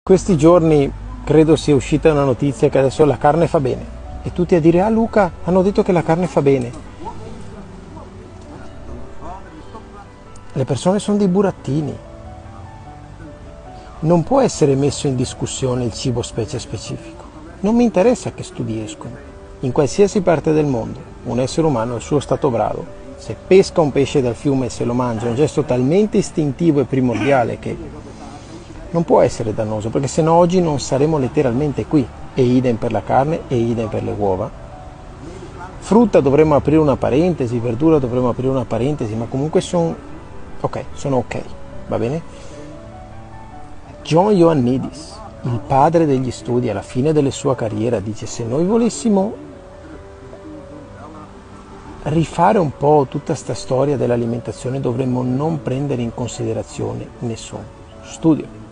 Questi giorni credo sia uscita una notizia che adesso la carne fa bene e tutti a dire: ah Luca, hanno detto che la carne fa bene. Le persone sono dei burattini. Non può essere messo in discussione il cibo specie specifico. Non mi interessa che studi escono. In qualsiasi parte del mondo un essere umano al suo stato brado, se pesca un pesce dal fiume e se lo mangia, è un gesto talmente istintivo e primordiale che non può essere dannoso, perché sennò oggi non saremo letteralmente qui. E idem per la carne, e idem per le uova. Frutta dovremmo aprire una parentesi, verdura dovremmo aprire una parentesi, ma comunque sono ok, va bene? John Ioannidis, il padre degli studi, alla fine della sua carriera dice: se noi volessimo rifare un po' tutta sta storia dell'alimentazione dovremmo non prendere in considerazione nessun studio.